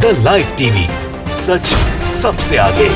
The live TV, सच सबसे आगे।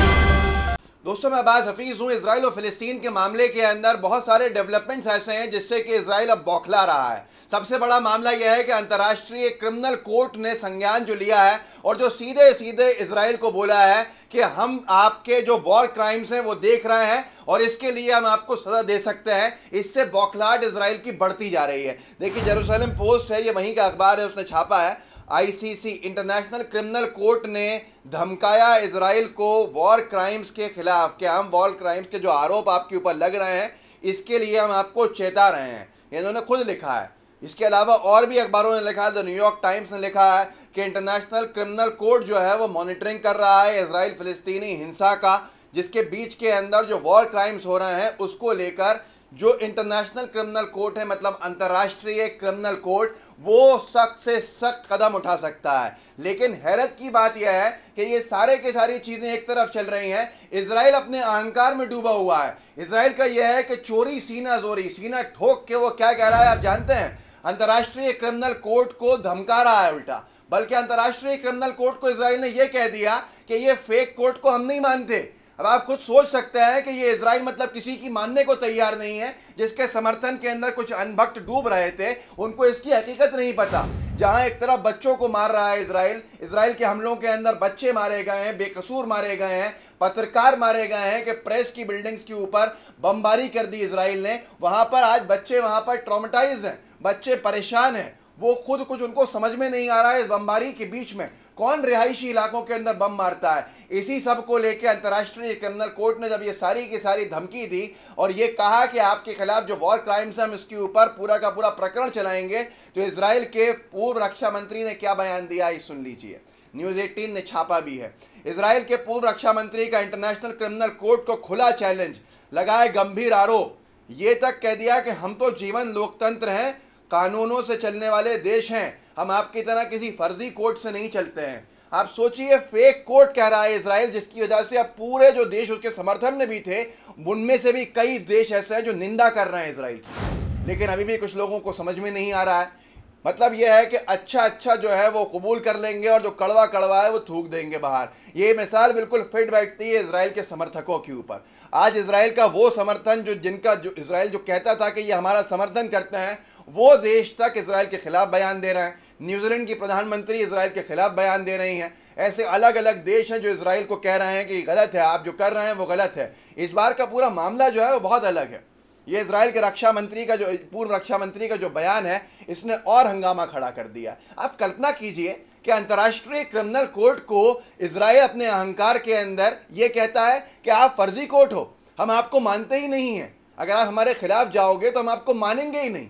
दोस्तों, मैं अब्बास हफीज हूँ। इजराइल और फिलिस्तीन के मामले के अंदर बहुत सारे डेवलपमेंट्स ऐसे हैं जिससे कि इजराइल अब बौखला रहा है। सबसे बड़ा मामला यह है कि अंतर्राष्ट्रीय क्रिमिनल कोर्ट ने संज्ञान जो लिया है और जो सीधे सीधे इजराइल को बोला है कि हम आपके जो वॉर क्राइम्स हैं वो देख रहे हैं और इसके लिए हम आपको सजा दे सकते हैं। इससे बौखलाहट इजराइल की बढ़ती जा रही है। देखिए, जेरूसलम पोस्ट है, ये वहीं का अखबार है, उसने छापा है। आईसीसी इंटरनेशनल क्रिमिनल कोर्ट ने धमकाया इजराइल को वॉर क्राइम्स के खिलाफ कि हम वॉर क्राइम्स के जो आरोप आपके ऊपर लग रहे हैं इसके लिए हम आपको चेता रहे हैं। इन्होंने खुद लिखा है। इसके अलावा और भी अखबारों ने लिखा है। द न्यूयॉर्क टाइम्स ने लिखा है कि इंटरनेशनल क्रिमिनल कोर्ट जो है वो मॉनिटरिंग कर रहा है इजराइल फिलिस्तीनी हिंसा का, जिसके बीच के अंदर जो वॉर क्राइम्स हो रहे हैं उसको लेकर जो इंटरनेशनल क्रिमिनल कोर्ट है, मतलब अंतर्राष्ट्रीय क्रिमिनल कोर्ट, वो सख्त से सख्त कदम उठा सकता है। लेकिन हैरत की बात यह है कि ये सारे के सारी चीज़ें एक तरफ चल रही हैं, इजराइल अपने अहंकार में डूबा हुआ है। इजराइल का यह है कि चोरी सीना जोरी, सीना ठोक के वो क्या कह रहा है आप जानते हैं? अंतर्राष्ट्रीय क्रिमिनल कोर्ट को धमका रहा है उल्टा। बल्कि अंतर्राष्ट्रीय क्रिमिनल कोर्ट को इजराइल ने यह कह दिया कि ये फेक कोर्ट को हम नहीं मानते। अब आप खुद सोच सकते हैं कि ये इजराइल मतलब किसी की मानने को तैयार नहीं है। जिसके समर्थन के अंदर कुछ अनभक्त डूब रहे थे, उनको इसकी हकीकत नहीं पता। जहां एक तरफ बच्चों को मार रहा है इजराइल के हमलों के अंदर बच्चे मारे गए हैं, बेकसूर मारे गए हैं, पत्रकार मारे गए हैं कि प्रेस की बिल्डिंग्स के ऊपर बमबारी कर दी इजराइल ने। वहां पर आज बच्चे वहां पर ट्रॉमेटाइज्ड हैं, बच्चे परेशान हैं। वो खुद कुछ उनको समझ में नहीं आ रहा है इस बमबारी के बीच में कौन रिहायशी इलाकों के अंदर बम मारता है। इसी सब को लेकर अंतर्राष्ट्रीय क्रिमिनल कोर्ट ने जब ये सारी की सारी धमकी दी और ये कहा कि आपके खिलाफ जो वॉर क्राइम्स हैं हम इसके ऊपर पूरा का पूरा प्रकरण चलाएंगे, तो इजराइल के पूर्व रक्षा मंत्री ने क्या बयान दिया ये सुन लीजिए। न्यूज़ 18 ने छापा भी है। इजराइल के पूर्व रक्षा मंत्री का इंटरनेशनल क्रिमिनल कोर्ट को खुला चैलेंज, लगाए गंभीर आरोप। ये तक कह दिया कि हम तो जीवन लोकतंत्र हैं, कानूनों से चलने वाले देश हैं, हम आपकी तरह किसी फर्जी कोर्ट से नहीं चलते हैं। आप सोचिए, फेक कोर्ट कह रहा है इजराइल, जिसकी वजह से अब पूरे जो देश उसके समर्थन में भी थे उनमें से भी कई देश ऐसे हैं जो निंदा कर रहे हैं इजराइल की। लेकिन अभी भी कुछ लोगों को समझ में नहीं आ रहा है। मतलब यह है कि अच्छा जो है वो कबूल कर लेंगे और जो कड़वा कड़वा है वो थूक देंगे बाहर। ये मिसाल बिल्कुल फिट बैठती है इजराइल के समर्थकों के ऊपर। आज इजराइल का वो समर्थन जो इजराइल जो कहता था कि ये हमारा समर्थन करते हैं, वो देश तक इजराइल के खिलाफ बयान दे रहे हैं। न्यूजीलैंड की प्रधानमंत्री इजराइल के खिलाफ बयान दे रही हैं। ऐसे अलग अलग देश हैं जो इजराइल को कह रहे हैं कि गलत है, आप जो कर रहे हैं वो गलत है। इस बार का पूरा मामला जो है वो बहुत अलग है। ये इजराइल के रक्षा मंत्री का जो पूर्व रक्षा मंत्री का जो बयान है, इसने और हंगामा खड़ा कर दिया। आप कल्पना कीजिए कि अंतर्राष्ट्रीय क्रिमिनल कोर्ट को इजराइल अपने अहंकार के अंदर ये कहता है कि आप फर्जी कोर्ट हो, हम आपको मानते ही नहीं हैं, अगर आप हमारे खिलाफ जाओगे तो हम आपको मानेंगे ही नहीं,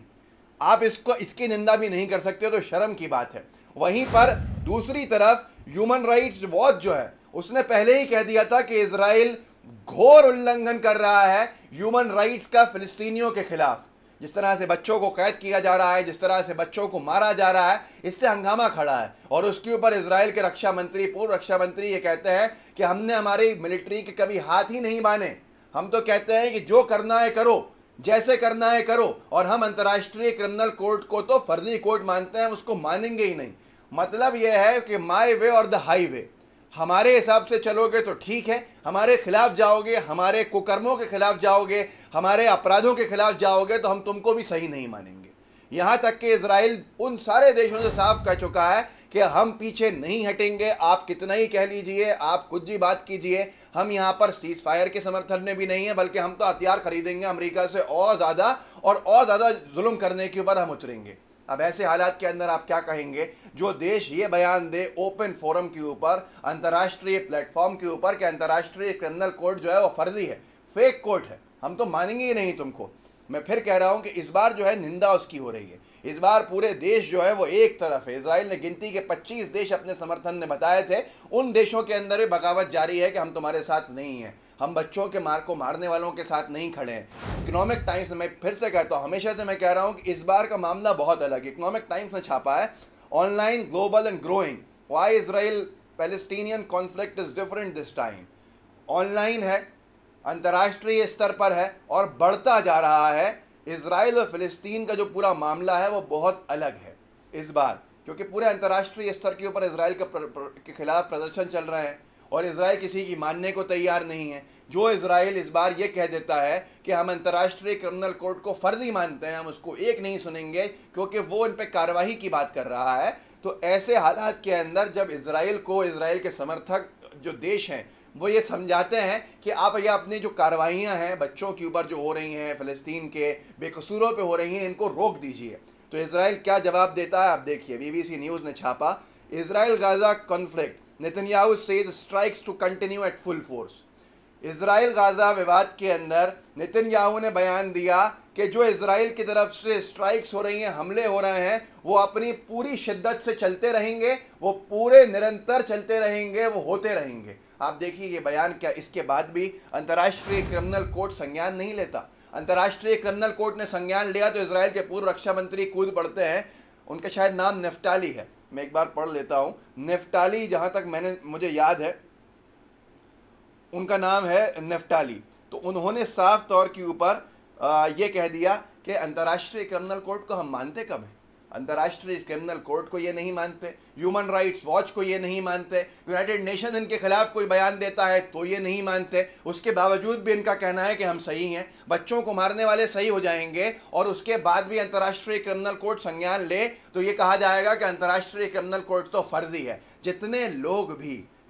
आप इसकी निंदा भी नहीं कर सकते, तो शर्म की बात है। वहीं पर दूसरी तरफ ह्यूमन राइट्स वॉच जो है उसने पहले ही कह दिया था कि इजराइल घोर उल्लंघन कर रहा है ह्यूमन राइट्स का फिलिस्तीनियों के खिलाफ। जिस तरह से बच्चों को कैद किया जा रहा है, जिस तरह से बच्चों को मारा जा रहा है, इससे हंगामा खड़ा है। और उसके ऊपर इजराइल के रक्षा मंत्री, पूर्व रक्षा मंत्री ये कहते हैं कि हमने हमारी मिलिट्री के कभी हाथ ही नहीं बांधे, हम तो कहते हैं कि जो करना है करो, जैसे करना है करो, और हम अंतर्राष्ट्रीय क्रिमिनल कोर्ट को तो फर्जी कोर्ट मानते हैं, उसको मानेंगे ही नहीं। मतलब यह है कि माय वे और द हाईवे, हमारे हिसाब से चलोगे तो ठीक है, हमारे खिलाफ जाओगे, हमारे कुकर्मों के खिलाफ जाओगे, हमारे अपराधों के खिलाफ जाओगे तो हम तुमको भी सही नहीं मानेंगे। यहाँ तक कि इजराइल उन सारे देशों से साफ कह चुका है कि हम पीछे नहीं हटेंगे, आप कितना ही कह लीजिए, आप कुछ भी बात कीजिए, हम यहाँ पर सीज फायर के समर्थन में भी नहीं है, बल्कि हम तो हथियार खरीदेंगे अमेरिका से और ज़्यादा जुल्म करने के ऊपर हम उतरेंगे। अब ऐसे हालात के अंदर आप क्या कहेंगे जो देश ये बयान दे ओपन फोरम के ऊपर, अंतर्राष्ट्रीय प्लेटफॉर्म के ऊपर कि अंतर्राष्ट्रीय क्रिमिनल कोर्ट जो है वो फर्जी है, फेक कोर्ट है, हम तो मानेंगे ही नहीं तुमको। मैं फिर कह रहा हूँ कि इस बार जो है निंदा उसकी हो रही है। इस बार पूरे देश जो है वो एक तरफ है। इजराइल ने गिनती के 25 देश अपने समर्थन में बताए थे, उन देशों के अंदर भी बगावत जारी है कि हम तुम्हारे साथ नहीं हैं, हम बच्चों के मारने वालों के साथ नहीं खड़े हैं। इकोनॉमिक टाइम्स, मैं फिर से कहता हूँ, हमेशा से मैं कह रहा हूँ कि इस बार का मामला बहुत अलग है। इकोनॉमिक टाइम्स ने छापा है, online global and growing, why Israel Palestinian conflict is different this time. Online है, अंतर्राष्ट्रीय स्तर पर है और बढ़ता जा रहा है। इजराइल और फिलिस्तीन का जो पूरा मामला है वो बहुत अलग है। इस बार क्योंकि पूरे अंतर्राष्ट्रीय स्तर के ऊपर इसराइल के खिलाफ प्रदर्शन चल रहा है और इसराइल किसी की मानने को तैयार नहीं है। जो इसराइल इस बार ये कह देता है कि हम अंतर्राष्ट्रीय क्रिमिनल कोर्ट को फर्जी मानते हैं, हम उसको एक नहीं सुनेंगे क्योंकि वो इन पर कार्रवाई की बात कर रहा है। तो ऐसे हालात के अंदर जब इसराइल के समर्थक जो देश हैं वो ये समझाते हैं कि आप ये अपनी जो कार्रवाइयाँ हैं बच्चों के ऊपर जो हो रही हैं, फ़लस्तीन के बेकसूरों पे हो रही हैं, इनको रोक दीजिए। तो इसराइल क्या जवाब देता है आप देखिए। BBC न्यूज़ ने छापा, Israel Gaza conflict, Netanyahu says strikes to continue at full force. Israel Gaza विवाद के अंदर नेतन्याहू ने बयान दिया कि जो इसराइल की तरफ से स्ट्राइक्स हो रही हैं, हमले हो रहे हैं, वो अपनी पूरी शिद्दत से चलते रहेंगे, वो पूरे निरंतर चलते रहेंगे, वो होते रहेंगे। आप देखिए ये बयान क्या, इसके बाद भी अंतर्राष्ट्रीय क्रिमिनल कोर्ट संज्ञान नहीं लेता। अंतर्राष्ट्रीय क्रिमिनल कोर्ट ने संज्ञान लिया तो इसराइल के पूर्व रक्षा मंत्री कूद पड़ते हैं, उनका शायद नाम नफ्ताली है, मैं एक बार पढ़ लेता हूँ। नफ्ताली, जहाँ तक मुझे याद है उनका नाम है नफ्ताली। तो उन्होंने साफ तौर के ऊपर ये कह दिया कि अंतर्राष्ट्रीय क्रिमिनल कोर्ट को हम मानते कब हैं, अंतर्राष्ट्रीय क्रिमिनल कोर्ट को ये नहीं मानते, ह्यूमन राइट्स वॉच को ये नहीं मानते, यूनाइटेड नेशन इनके खिलाफ कोई बयान देता है तो ये नहीं मानते। उसके बावजूद भी इनका कहना है कि हम सही हैं, बच्चों को मारने वाले सही हो जाएंगे और उसके बाद भी अंतर्राष्ट्रीय क्रिमिनल कोर्ट संज्ञान ले तो ये कहा जाएगा कि अंतर्राष्ट्रीय क्रिमिनल कोर्ट तो फर्जी है।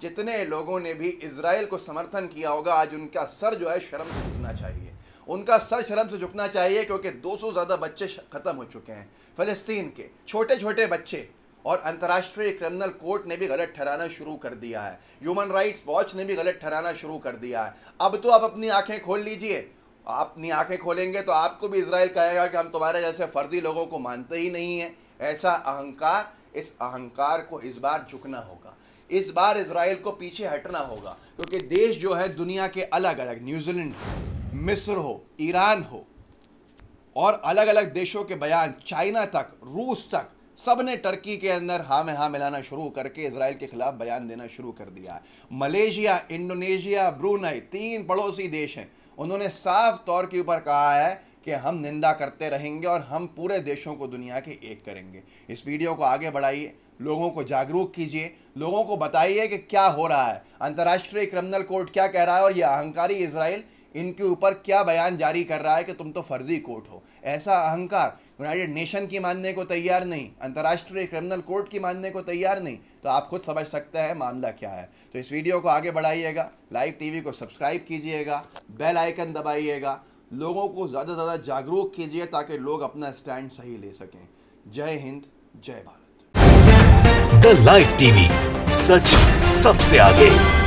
जितने लोगों ने भी इजराइल को समर्थन किया होगा, आज उनका सर जो है शर्म से झुकना चाहिए, उनका सर शर्म से झुकना चाहिए, क्योंकि 200 से ज़्यादा बच्चे ख़त्म हो चुके हैं फ़लस्तीन के, छोटे छोटे बच्चे, और अंतर्राष्ट्रीय क्रिमिनल कोर्ट ने भी गलत ठहराना शुरू कर दिया है, ह्यूमन राइट्स वॉच ने भी गलत ठहराना शुरू कर दिया है। अब तो आप अपनी आंखें खोल लीजिए, आप अपनी आंखें खोलेंगे तो आपको भी इजराइल कहेगा कि हम तुम्हारे जैसे फर्जी लोगों को मानते ही नहीं हैं। ऐसा अहंकार, इस अहंकार को इस बार झुकना होगा, इस बार इजराइल को पीछे हटना होगा, क्योंकि देश जो है दुनिया के अलग अलग, न्यूजीलैंड हो, मिस्र हो, ईरान हो और अलग अलग देशों के बयान, चाइना तक, रूस तक, सब ने टर्की के अंदर हाँ में हाँ मिलाना शुरू करके इजराइल के खिलाफ बयान देना शुरू कर दिया है। मलेशिया, इंडोनेशिया, ब्रूनाई, 3 पड़ोसी देश हैं, उन्होंने साफ तौर के ऊपर कहा है कि हम निंदा करते रहेंगे और हम पूरे देशों को दुनिया के एक करेंगे। इस वीडियो को आगे बढ़ाइए, लोगों को जागरूक कीजिए, लोगों को बताइए कि क्या हो रहा है, अंतर्राष्ट्रीय क्रिमिनल कोर्ट क्या कह रहा है और यह अहंकारी इजराइल इनके ऊपर क्या बयान जारी कर रहा है कि तुम तो फर्जी कोर्ट हो। ऐसा अहंकार यूनाइटेड नेशन की मानने को तैयार नहीं, अंतर्राष्ट्रीय क्रिमिनल कोर्ट की मानने को तैयार नहीं, तो आप खुद समझ सकते हैं मामला क्या है। तो इस वीडियो को आगे बढ़ाइएगा, लाइव टीवी को सब्सक्राइब कीजिएगा, बेल आइकन दबाइएगा, लोगों को ज़्यादा से ज़्यादा जागरूक कीजिए ताकि लोग अपना स्टैंड सही ले सकें। जय हिंद, जय भारत। द लाइव टीवी, सच सबसे आगे।